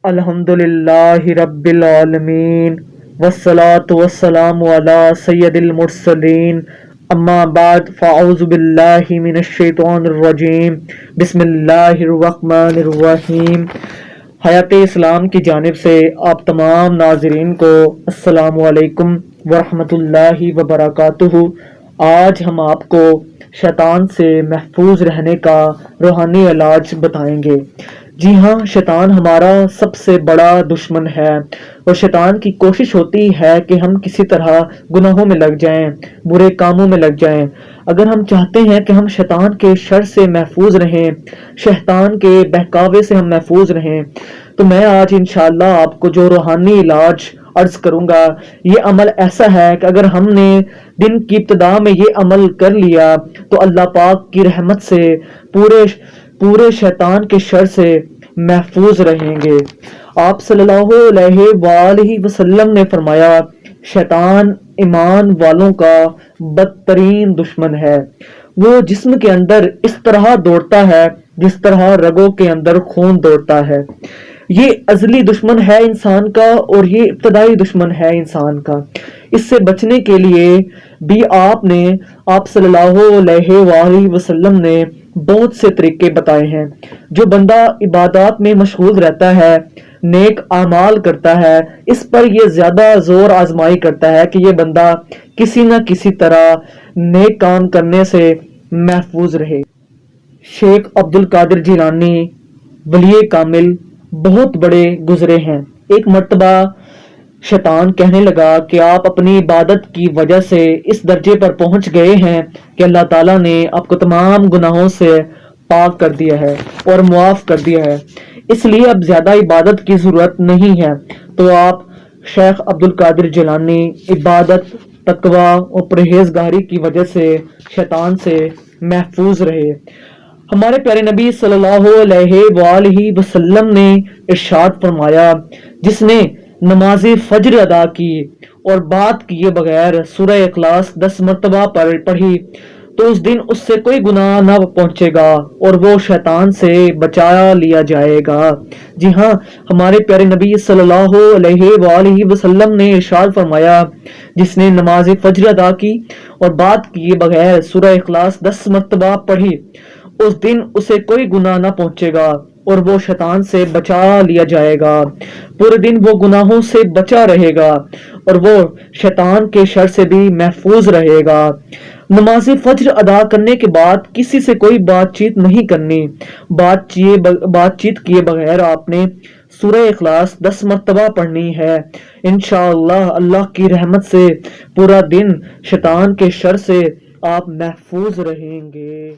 الحمدللہ رب العالمین والصلاة والسلام علی سید المرسلین اما بعد فاعوذ باللہ من الشیطان الرجیم بسم اللہ الرحمن الرحیم۔ حیات اسلام کی جانب سے آپ تمام ناظرین کو السلام علیکم ورحمۃ اللہ وبرکاتہ۔ آج ہم آپ کو شیطان سے محفوظ رہنے کا روحانی علاج بتائیں گے۔ جی ہاں، شیطان ہمارا سب سے بڑا دشمن ہے اور شیطان کی کوشش ہوتی ہے کہ ہم کسی طرح گناہوں میں لگ جائیں، برے کاموں میں لگ جائیں۔ اگر ہم چاہتے ہیں کہ ہم شیطان کے شر سے محفوظ رہیں، شیطان کے بہکاوے سے ہم محفوظ رہیں، تو میں آج انشاءاللہ آپ کو جو روحانی علاج عرض کروں گا، یہ عمل ایسا ہے کہ اگر ہم نے دن کی ابتدا میں یہ عمل کر لیا تو اللہ پاک کی رحمت سے پورے شیطان کے شر سے محفوظ رہیں گے۔ آپ صلی اللہ علیہ وآلہ وسلم نے فرمایا، شیطان ایمان والوں کا بدترین دشمن ہے۔ وہ جسم کے اندر اس طرح دوڑتا ہے جس طرح رگوں کے اندر خون دوڑتا ہے۔ یہ ازلی دشمن ہے انسان کا اور یہ ابتدائی دشمن ہے انسان کا۔ اس سے بچنے کے لیے بھی آپ صلی اللہ علیہ وآلہ وسلم نے بہت سے طریقے بتائے ہیں۔ جو بندہ عبادات میں مشغول رہتا ہے، نیک اعمال کرتا ہے، اس پر یہ زیادہ زور آزمائی کرتا ہے کہ یہ بندہ کسی نہ کسی طرح نیک کام کرنے سے محفوظ رہے۔ شیخ عبد القادر جیلانی ولی کامل بہت بڑے گزرے ہیں۔ ایک مرتبہ شیطان کہنے لگا کہ آپ اپنی عبادت کی وجہ سے اس درجے پر پہنچ گئے ہیں کہ اللہ تعالیٰ نے آپ کو تمام گناہوں سے پاک کر دیا ہے اور معاف کر دیا ہے، اس لیے اب زیادہ عبادت کی ضرورت نہیں ہے۔ تو آپ شیخ عبد القادر جیلانی عبادت، تقوی اور پرہیزگاری کی وجہ سے شیطان سے محفوظ رہے۔ ہمارے پیارے نبی صلی اللہ علیہ وآلہ وسلم نے ارشاد فرمایا، جس نے نماز فجر ادا کی اور بات کیے بغیر سورہ اخلاص 10 مرتبہ پڑھی تو اس دن اس سے کوئی گناہ نہ پہنچے گا اور وہ شیطان سے بچا لیا جائے گا۔ جی ہاں، ہمارے پیارے نبی صلی اللہ علیہ وآلہ وسلم نے ارشاد فرمایا، جس نے نماز فجر ادا کی اور بات کیے بغیر سورہ اخلاص 10 مرتبہ پڑھی اس دن اسے کوئی گناہ نہ پہنچے گا اور وہ شیطان سے بچا لیا جائے گا۔ پورے دن وہ گناہوں سے بچا رہے گا اور وہ شیطان کے شر سے بھی محفوظ رہے گا۔ نماز فجر ادا کرنے کے بعد کسی سے کوئی بات چیت نہیں کرنی۔ بات چیت کیے بغیر آپ نے سورہ اخلاص 10 مرتبہ پڑھنی ہے۔ انشاءاللہ اللہ کی رحمت سے پورا دن شیطان کے شر سے آپ محفوظ رہیں گے۔